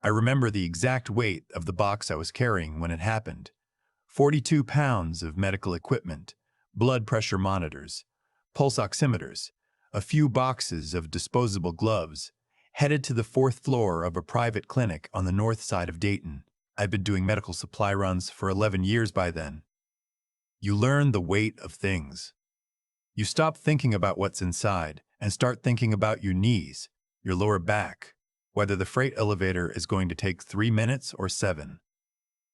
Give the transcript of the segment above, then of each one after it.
I remember the exact weight of the box I was carrying when it happened. 42 pounds of medical equipment, blood pressure monitors, pulse oximeters, a few boxes of disposable gloves, headed to the fourth floor of a private clinic on the north side of Dayton. I'd been doing medical supply runs for 11 years by then. You learn the weight of things. You stop thinking about what's inside and start thinking about your knees, your lower back, whether the freight elevator is going to take 3 minutes or 7.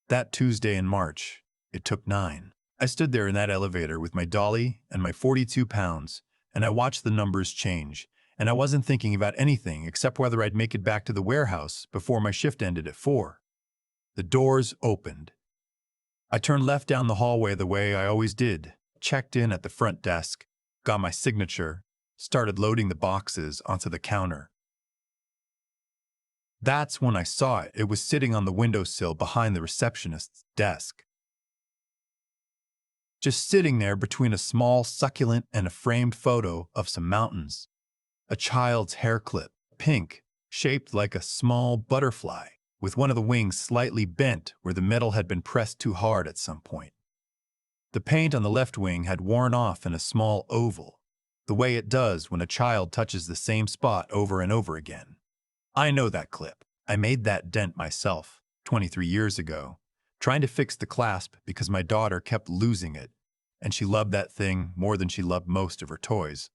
That Tuesday in March, it took 9. I stood there in that elevator with my dolly and my 42 pounds, and I watched the numbers change, and I wasn't thinking about anything except whether I'd make it back to the warehouse before my shift ended at 4. The doors opened. I turned left down the hallway the way I always did, checked in at the front desk, got my signature, started loading the boxes onto the counter. That's when I saw it. It was sitting on the windowsill behind the receptionist's desk. Just sitting there between a small succulent and a framed photo of some mountains. A child's hair clip, pink, shaped like a small butterfly, with one of the wings slightly bent where the metal had been pressed too hard at some point. The paint on the left wing had worn off in a small oval, the way it does when a child touches the same spot over and over again. I know that clip. I made that dent myself, 23 years ago, trying to fix the clasp because my daughter kept losing it, and she loved that thing more than she loved most of her toys.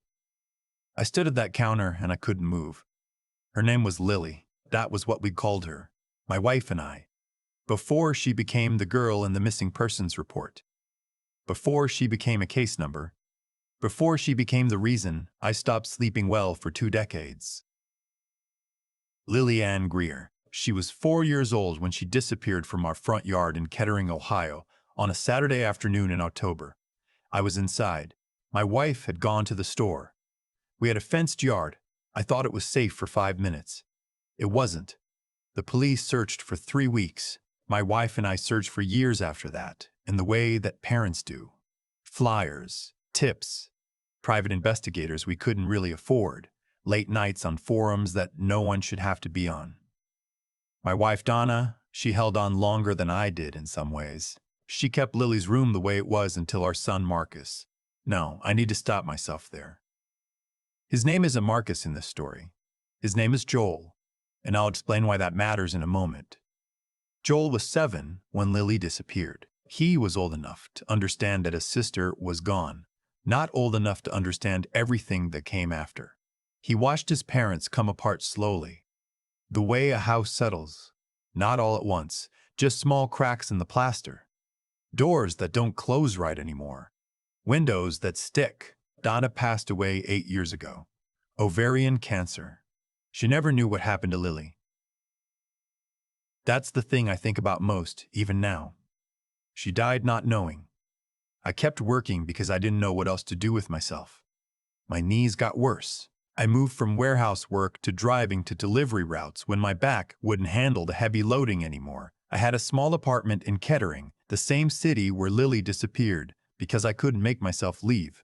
I stood at that counter and I couldn't move. Her name was Lily. That was what we called her, my wife and I, before she became the girl in the missing persons report. Before she became a case number, before she became the reason I stopped sleeping well for 2 decades. Lily Ann Greer. She was 4 years old when she disappeared from our front yard in Kettering, Ohio, on a Saturday afternoon in October. I was inside. My wife had gone to the store. We had a fenced yard. I thought it was safe for 5 minutes. It wasn't. The police searched for 3 weeks. My wife and I searched for years after that, in the way that parents do. Flyers, tips, private investigators we couldn't really afford, late nights on forums that no one should have to be on. My wife Donna, she held on longer than I did in some ways. She kept Lily's room the way it was until our son Marcus. No, I need to stop myself there. His name isn't Marcus in this story. His name is Joel, and I'll explain why that matters in a moment. Joel was 7 when Lily disappeared. He was old enough to understand that his sister was gone, not old enough to understand everything that came after. He watched his parents come apart slowly, the way a house settles, not all at once, just small cracks in the plaster, doors that don't close right anymore, windows that stick. Donna passed away 8 years ago. Ovarian cancer. She never knew what happened to Lily. That's the thing I think about most, even now. She died not knowing. I kept working because I didn't know what else to do with myself. My knees got worse. I moved from warehouse work to driving to delivery routes when my back wouldn't handle the heavy loading anymore. I had a small apartment in Kettering, the same city where Lily disappeared, because I couldn't make myself leave.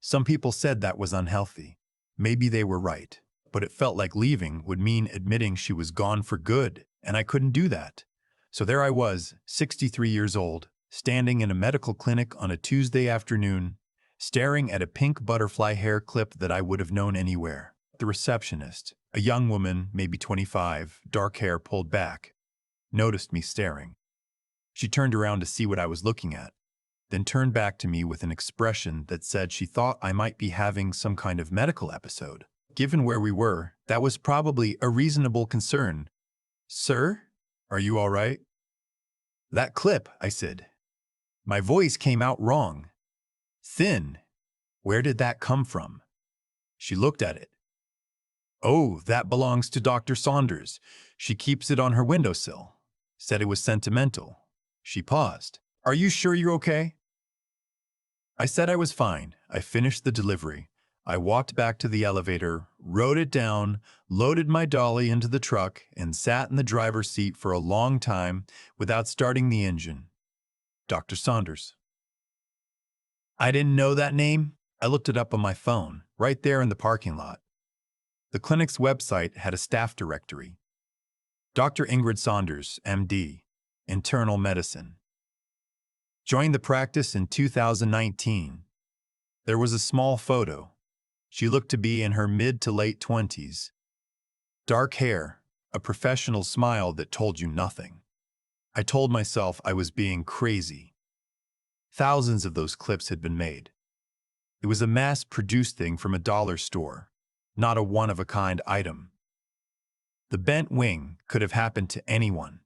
Some people said that was unhealthy. Maybe they were right, but it felt like leaving would mean admitting she was gone for good, and I couldn't do that. So there I was, 63 years old, standing in a medical clinic on a Tuesday afternoon, staring at a pink butterfly hair clip that I would have known anywhere. The receptionist, a young woman, maybe 25, dark hair pulled back, noticed me staring. She turned around to see what I was looking at, then turned back to me with an expression that said she thought I might be having some kind of medical episode. Given where we were, that was probably a reasonable concern. "Sir, are you all right?" "That clip," I said. My voice came out wrong. Thin. "Where did that come from?" She looked at it. "Oh, that belongs to Dr. Saunders. She keeps it on her windowsill. Said it was sentimental." She paused. "Are you sure you're okay?" I said I was fine. I finished the delivery. I walked back to the elevator, wrote it down, loaded my dolly into the truck, and sat in the driver's seat for a long time without starting the engine. Dr. Saunders. I didn't know that name. I looked it up on my phone, right there in the parking lot. The clinic's website had a staff directory. Dr. Ingrid Saunders, MD, Internal Medicine. Joined the practice in 2019. There was a small photo. She looked to be in her mid to late 20s. Dark hair, a professional smile that told you nothing. I told myself I was being crazy. Thousands of those clips had been made. It was a mass-produced thing from a dollar store, not a one-of-a-kind item. The bent wing could have happened to anyone.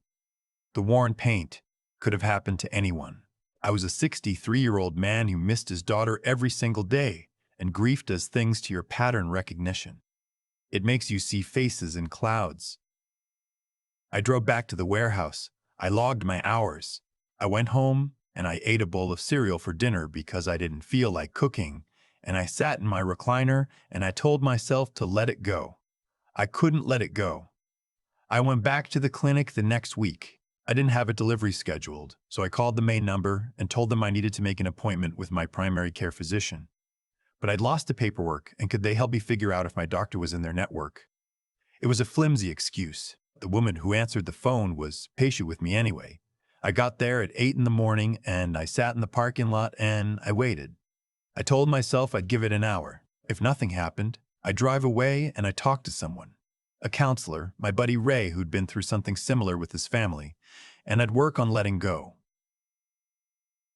The worn paint could have happened to anyone. I was a 63-year-old man who missed his daughter every single day, and grief does things to your pattern recognition. It makes you see faces in clouds. I drove back to the warehouse. I logged my hours. I went home and I ate a bowl of cereal for dinner because I didn't feel like cooking, and I sat in my recliner and I told myself to let it go. I couldn't let it go. I went back to the clinic the next week. I didn't have a delivery scheduled, so I called the main number and told them I needed to make an appointment with my primary care physician. But I'd lost the paperwork, and could they help me figure out if my doctor was in their network? It was a flimsy excuse. The woman who answered the phone was patient with me anyway. I got there at 8 in the morning, and I sat in the parking lot and I waited. I told myself I'd give it an hour. If nothing happened, I'd drive away and I'd talk to someone. A counselor, my buddy Ray, who'd been through something similar with his family, and I'd work on letting go.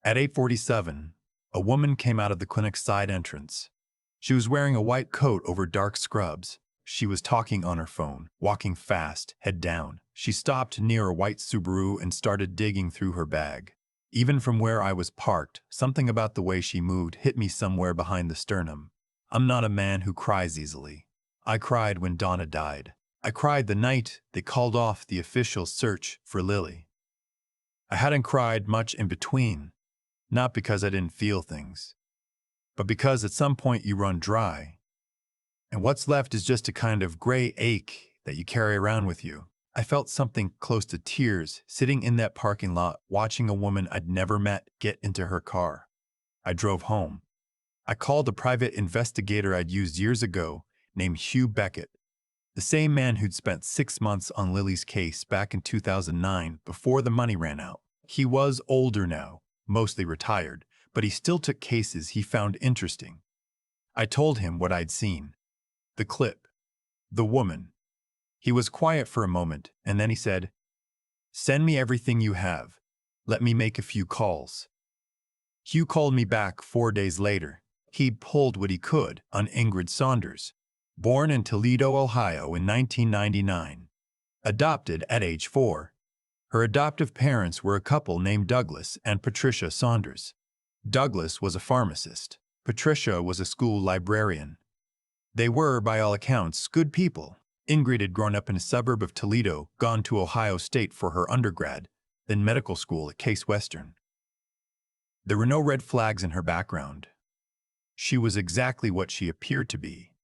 At 8:47, a woman came out of the clinic's side entrance. She was wearing a white coat over dark scrubs. She was talking on her phone, walking fast, head down. She stopped near a white Subaru and started digging through her bag. Even from where I was parked, something about the way she moved hit me somewhere behind the sternum. I'm not a man who cries easily. I cried when Donna died. I cried the night they called off the official search for Lily. I hadn't cried much in between, not because I didn't feel things, but because at some point you run dry, and what's left is just a kind of gray ache that you carry around with you. I felt something close to tears sitting in that parking lot watching a woman I'd never met get into her car. I drove home. I called a private investigator I'd used years ago named Hugh Beckett, the same man who'd spent 6 months on Lily's case back in 2009 before the money ran out. He was older now, mostly retired, but he still took cases he found interesting. I told him what I'd seen. The clip. The woman. He was quiet for a moment, and then he said, "Send me everything you have. Let me make a few calls." Hugh called me back 4 days later. He'd pulled what he could on Ingrid Saunders, born in Toledo, Ohio in 1999. Adopted at age 4. Her adoptive parents were a couple named Douglas and Patricia Saunders. Douglas was a pharmacist. Patricia was a school librarian. They were, by all accounts, good people. Ingrid had grown up in a suburb of Toledo, gone to Ohio State for her undergrad, then medical school at Case Western. There were no red flags in her background. She was exactly what she appeared to be.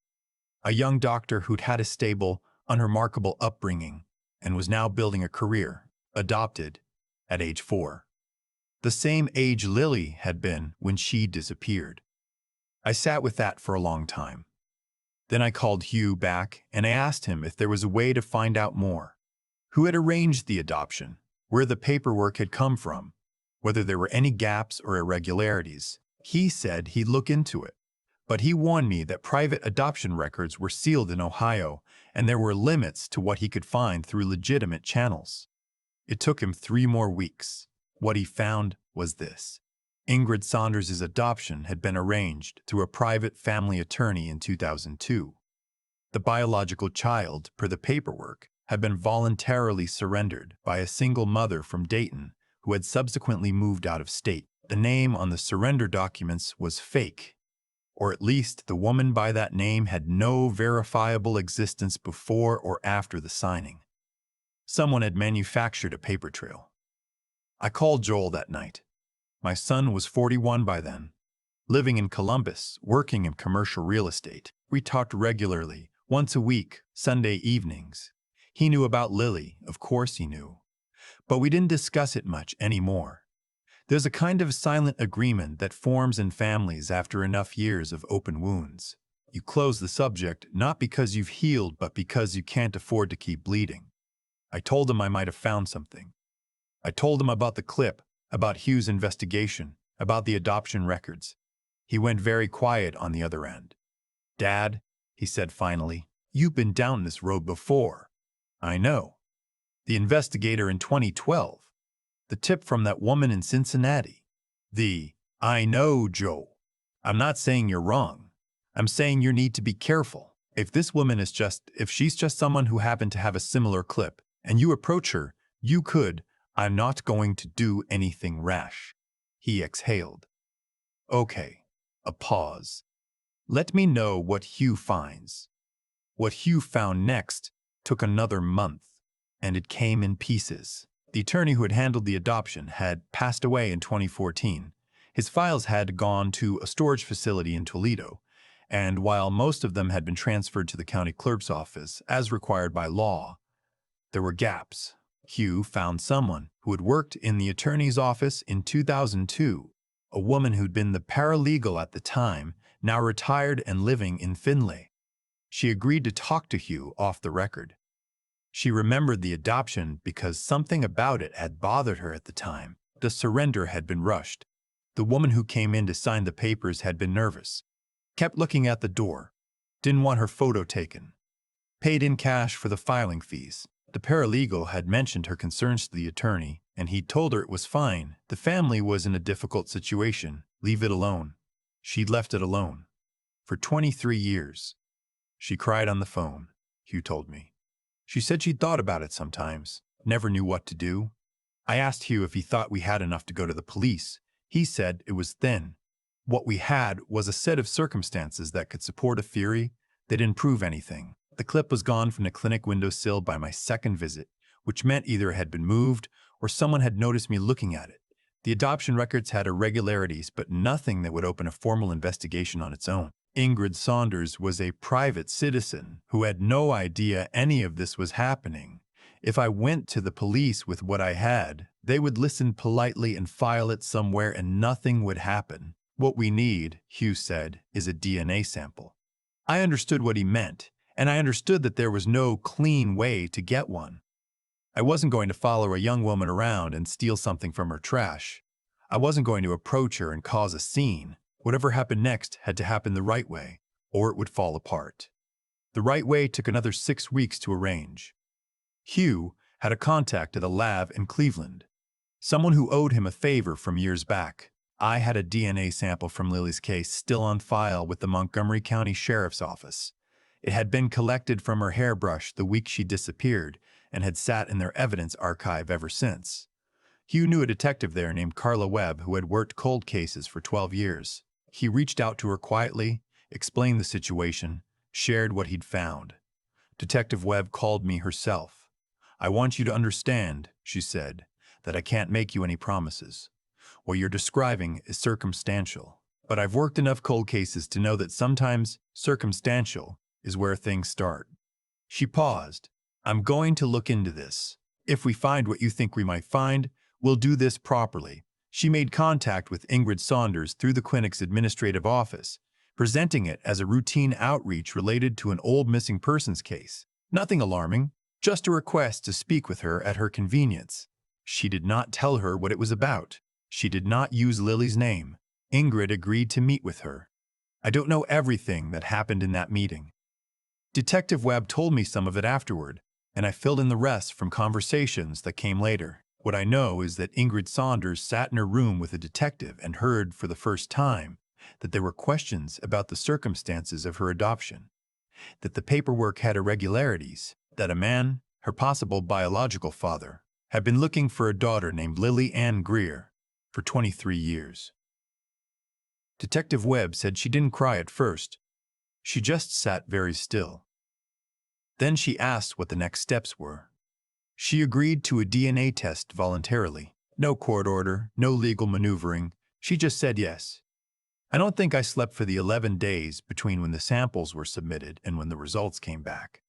A young doctor who'd had a stable, unremarkable upbringing and was now building a career, adopted at age 4. The same age Lily had been when she disappeared. I sat with that for a long time. Then I called Hugh back and I asked him if there was a way to find out more. Who had arranged the adoption, where the paperwork had come from, whether there were any gaps or irregularities. He said he'd look into it, but he warned me that private adoption records were sealed in Ohio and there were limits to what he could find through legitimate channels. It took him 3 more weeks. What he found was this. Ingrid Saunders' adoption had been arranged through a private family attorney in 2002. The biological child, per the paperwork, had been voluntarily surrendered by a single mother from Dayton who had subsequently moved out of state. The name on the surrender documents was fake, or at least the woman by that name had no verifiable existence before or after the signing. Someone had manufactured a paper trail. I called Joel that night. My son was 41 by then, living in Columbus, working in commercial real estate. We talked regularly, once a week, Sunday evenings. He knew about Lily, of course he knew. But we didn't discuss it much anymore. There's a kind of silent agreement that forms in families after enough years of open wounds. You close the subject not because you've healed, but because you can't afford to keep bleeding. I told him I might have found something. I told him about the clip, about Hugh's investigation, about the adoption records. He went very quiet on the other end. "Dad," he said finally, "you've been down this road before." "I know. The investigator in 2012. The tip from that woman in Cincinnati. I know, Joe. I'm not saying you're wrong. I'm saying you need to be careful. If she's just someone who happened to have a similar clip, and you approach her, you could. I'm not going to do anything rash." He exhaled. "Okay." A pause. "Let me know what Hugh finds." What Hugh found next took another month, and it came in pieces. The attorney who had handled the adoption had passed away in 2014. His files had gone to a storage facility in Toledo, and while most of them had been transferred to the county clerk's office as required by law, there were gaps. Hugh found someone who had worked in the attorney's office in 2002, a woman who'd been the paralegal at the time, now retired and living in Findlay. She agreed to talk to Hugh off the record. She remembered the adoption because something about it had bothered her at the time. The surrender had been rushed. The woman who came in to sign the papers had been nervous, kept looking at the door, didn't want her photo taken, paid in cash for the filing fees. The paralegal had mentioned her concerns to the attorney, and he'd told her it was fine. The family was in a difficult situation. Leave it alone. She'd left it alone. For 23 years. She cried on the phone, Hugh told me. She said she'd thought about it sometimes, never knew what to do. I asked Hugh if he thought we had enough to go to the police. He said it was thin. What we had was a set of circumstances that could support a theory. They didn't prove anything. The clip was gone from the clinic windowsill by my second visit, which meant either it had been moved or someone had noticed me looking at it. The adoption records had irregularities, but nothing that would open a formal investigation on its own. Ingrid Saunders was a private citizen who had no idea any of this was happening. If I went to the police with what I had, they would listen politely and file it somewhere and nothing would happen. "What we need," Hugh said, "is a DNA sample." I understood what he meant, and I understood that there was no clean way to get one. I wasn't going to follow a young woman around and steal something from her trash. I wasn't going to approach her and cause a scene. Whatever happened next had to happen the right way, or it would fall apart. The right way took another 6 weeks to arrange. Hugh had a contact at a lab in Cleveland, someone who owed him a favor from years back. I had a DNA sample from Lily's case still on file with the Montgomery County Sheriff's Office. It had been collected from her hairbrush the week she disappeared and had sat in their evidence archive ever since. Hugh knew a detective there named Carla Webb who had worked cold cases for 12 years. He reached out to her quietly, explained the situation, shared what he'd found. Detective Webb called me herself. "I want you to understand," she said, "that I can't make you any promises. What you're describing is circumstantial, but I've worked enough cold cases to know that sometimes circumstantial is where things start." She paused. "I'm going to look into this. If we find what you think we might find, we'll do this properly." She made contact with Ingrid Saunders through the clinic's administrative office, presenting it as a routine outreach related to an old missing persons case. Nothing alarming, just a request to speak with her at her convenience. She did not tell her what it was about. She did not use Lily's name. Ingrid agreed to meet with her. I don't know everything that happened in that meeting. Detective Webb told me some of it afterward, and I filled in the rest from conversations that came later. What I know is that Ingrid Saunders sat in her room with a detective and heard for the first time that there were questions about the circumstances of her adoption, that the paperwork had irregularities, that a man, her possible biological father, had been looking for a daughter named Lily Ann Greer for 23 years. Detective Webb said she didn't cry at first. She just sat very still. Then she asked what the next steps were. She agreed to a DNA test voluntarily. No court order, no legal maneuvering. She just said yes. I don't think I slept for the 11 days between when the samples were submitted and when the results came back.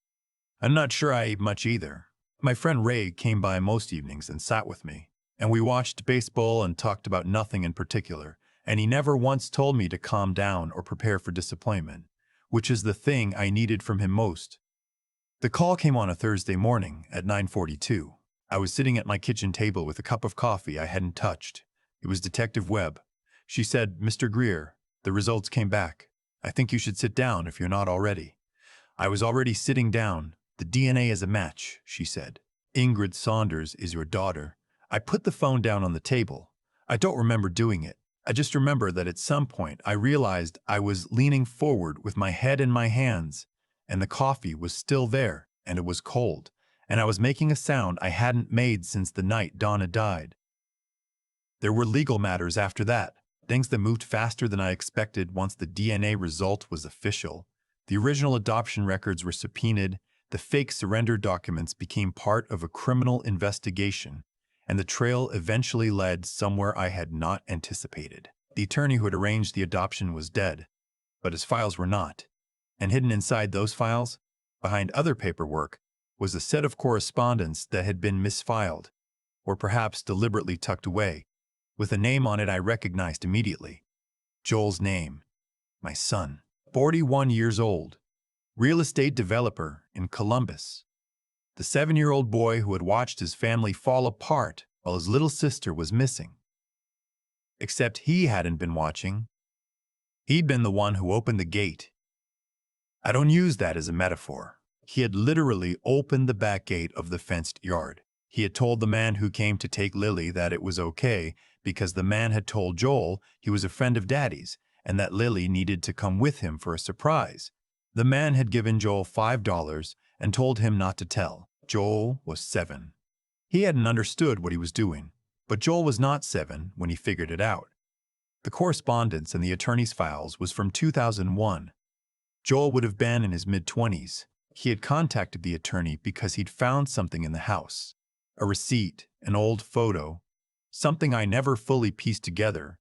I'm not sure I ate much either. My friend Ray came by most evenings and sat with me, and we watched baseball and talked about nothing in particular, and he never once told me to calm down or prepare for disappointment, which is the thing I needed from him most. The call came on a Thursday morning at 9:42. I was sitting at my kitchen table with a cup of coffee I hadn't touched. It was Detective Webb. She said, "Mr. Greer, the results came back. I think you should sit down if you're not already." I was already sitting down. "The DNA is a match," she said. "Ingrid Saunders is your daughter." I put the phone down on the table. I don't remember doing it. I just remember that at some point I realized I was leaning forward with my head in my hands, and the coffee was still there, and it was cold, and I was making a sound I hadn't made since the night Donna died. There were legal matters after that, things that moved faster than I expected once the DNA result was official. The original adoption records were subpoenaed, the fake surrender documents became part of a criminal investigation, and the trail eventually led somewhere I had not anticipated. The attorney who had arranged the adoption was dead, but his files were not. And hidden inside those files, behind other paperwork, was a set of correspondence that had been misfiled, or perhaps deliberately tucked away, with a name on it I recognized immediately. Joel's name. My son. 41 years old. Real estate developer in Columbus. The 7-year-old boy who had watched his family fall apart while his little sister was missing. Except he hadn't been watching. He'd been the one who opened the gate. I don't use that as a metaphor. He had literally opened the back gate of the fenced yard. He had told the man who came to take Lily that it was okay because the man had told Joel he was a friend of Daddy's and that Lily needed to come with him for a surprise. The man had given Joel $5 and told him not to tell. Joel was 7. He hadn't understood what he was doing, but Joel was not 7 when he figured it out. The correspondence in the attorney's files was from 2001. Joel would have been in his mid-20s. He had contacted the attorney because he'd found something in the house. A receipt, an old photo, something I never fully pieced together,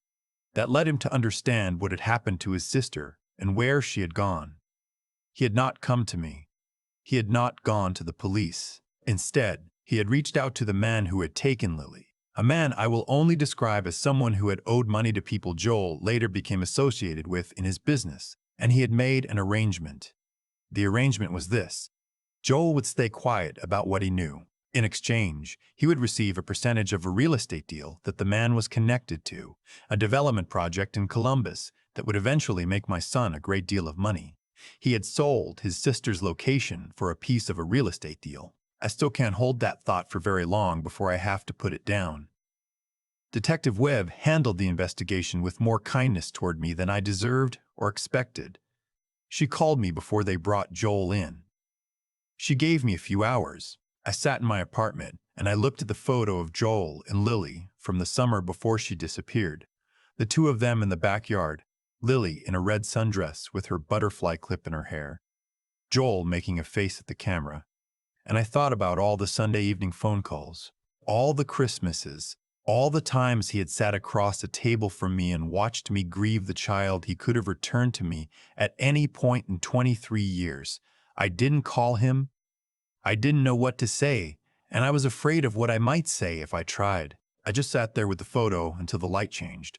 that led him to understand what had happened to his sister and where she had gone. He had not come to me. He had not gone to the police. Instead, he had reached out to the man who had taken Lily, a man I will only describe as someone who had owed money to people Joel later became associated with in his business, and he had made an arrangement. The arrangement was this. Joel would stay quiet about what he knew. In exchange, he would receive a percentage of a real estate deal that the man was connected to, a development project in Columbus that would eventually make my son a great deal of money. He had sold his sister's location for a piece of a real estate deal. I still can't hold that thought for very long before I have to put it down. Detective Webb handled the investigation with more kindness toward me than I deserved or expected. She called me before they brought Joel in. She gave me a few hours. I sat in my apartment and I looked at the photo of Joel and Lily from the summer before she disappeared. The two of them in the backyard, Lily in a red sundress with her butterfly clip in her hair, Joel making a face at the camera. And I thought about all the Sunday evening phone calls, all the Christmases, all the times he had sat across a table from me and watched me grieve the child he could have returned to me at any point in 23 years. I didn't call him. I didn't know what to say, and I was afraid of what I might say if I tried. I just sat there with the photo until the light changed.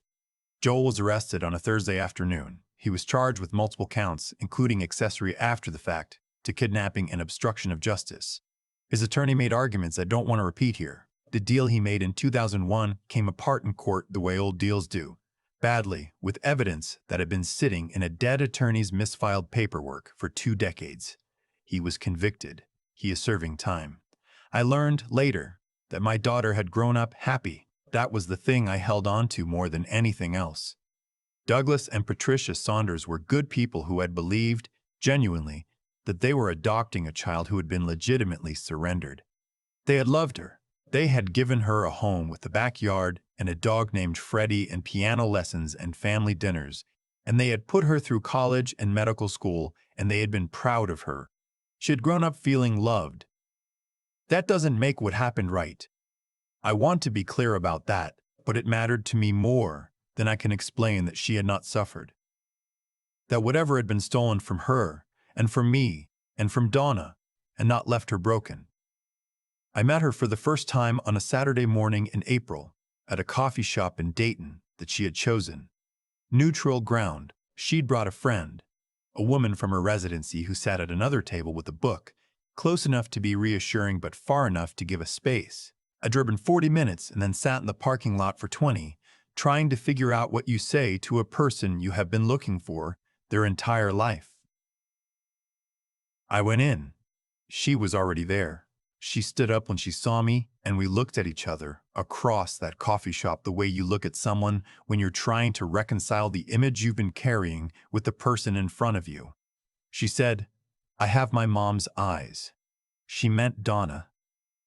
Joel was arrested on a Thursday afternoon. He was charged with multiple counts, including accessory after the fact, to kidnapping and obstruction of justice. His attorney made arguments I don't want to repeat here. The deal he made in 2001 came apart in court the way old deals do, badly, with evidence that had been sitting in a dead attorney's misfiled paperwork for 2 decades. He was convicted. He is serving time. I learned later that my daughter had grown up happy. That was the thing I held on to more than anything else. Douglas and Patricia Saunders were good people who had believed, genuinely, that they were adopting a child who had been legitimately surrendered. They had loved her. They had given her a home with a backyard and a dog named Freddie and piano lessons and family dinners, and they had put her through college and medical school, and they had been proud of her. She had grown up feeling loved. That doesn't make what happened right. I want to be clear about that, but it mattered to me more than I can explain that she had not suffered. That whatever had been stolen from her, and from me, and from Donna, and not left her broken. I met her for the first time on a Saturday morning in April at a coffee shop in Dayton that she had chosen. Neutral ground. She'd brought a friend, a woman from her residency who sat at another table with a book, close enough to be reassuring but far enough to give us space. I drove in 40 minutes and then sat in the parking lot for 20, trying to figure out what you say to a person you have been looking for their entire life. I went in. She was already there. She stood up when she saw me, and we looked at each other across that coffee shop the way you look at someone when you're trying to reconcile the image you've been carrying with the person in front of you. She said, "I have my mom's eyes." She meant Donna.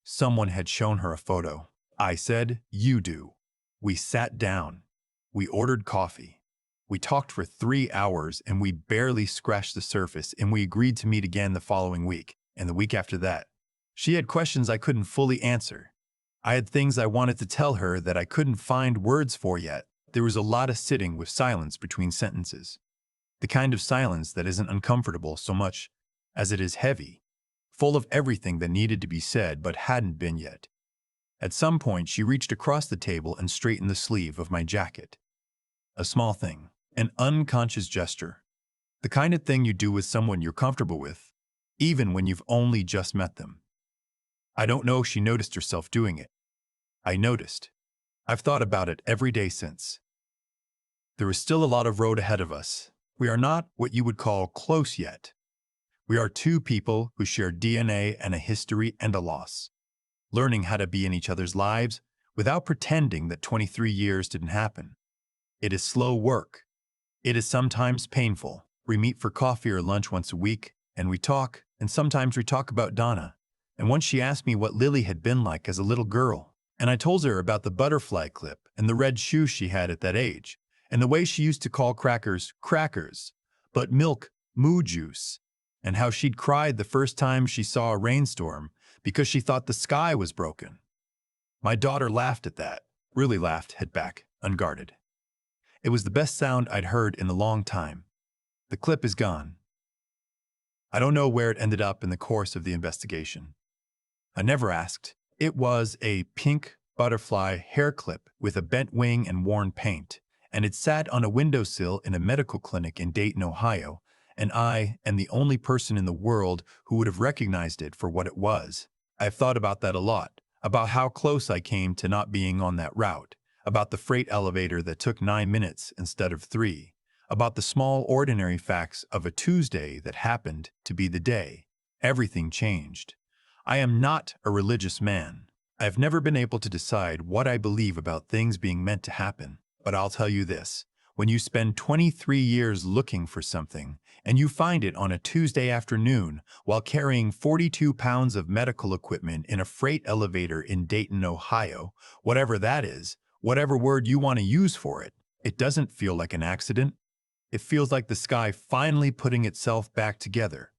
Someone had shown her a photo. I said, "You do." We sat down. We ordered coffee. We talked for 3 hours and we barely scratched the surface, and we agreed to meet again the following week and the week after that. She had questions I couldn't fully answer. I had things I wanted to tell her that I couldn't find words for yet. There was a lot of sitting with silence between sentences. The kind of silence that isn't uncomfortable so much as it is heavy, full of everything that needed to be said but hadn't been yet. At some point, she reached across the table and straightened the sleeve of my jacket. A small thing, an unconscious gesture, the kind of thing you do with someone you're comfortable with, even when you've only just met them. I don't know if she noticed herself doing it. I noticed. I've thought about it every day since. There is still a lot of road ahead of us. We are not what you would call close yet. We are two people who share DNA and a history and a loss, learning how to be in each other's lives without pretending that 23 years didn't happen. It is slow work. It is sometimes painful. We meet for coffee or lunch once a week, and we talk, and sometimes we talk about Donna. And once she asked me what Lily had been like as a little girl, and I told her about the butterfly clip and the red shoes she had at that age, and the way she used to call crackers, crackers, but milk, moo juice, and how she'd cried the first time she saw a rainstorm because she thought the sky was broken. My daughter laughed at that, really laughed, head back, unguarded. It was the best sound I'd heard in a long time. The clip is gone. I don't know where it ended up in the course of the investigation. I never asked. It was a pink butterfly hair clip with a bent wing and worn paint, and it sat on a windowsill in a medical clinic in Dayton, Ohio, and I am the only person in the world who would have recognized it for what it was. I've thought about that a lot, about how close I came to not being on that route, about the freight elevator that took 9 minutes instead of 3, about the small ordinary facts of a Tuesday that happened to be the day everything changed. I am not a religious man. I have never been able to decide what I believe about things being meant to happen, but I'll tell you this. When you spend 23 years looking for something, and you find it on a Tuesday afternoon while carrying 42 pounds of medical equipment in a freight elevator in Dayton, Ohio, whatever that is, whatever word you want to use for it, it doesn't feel like an accident. It feels like the sky finally putting itself back together.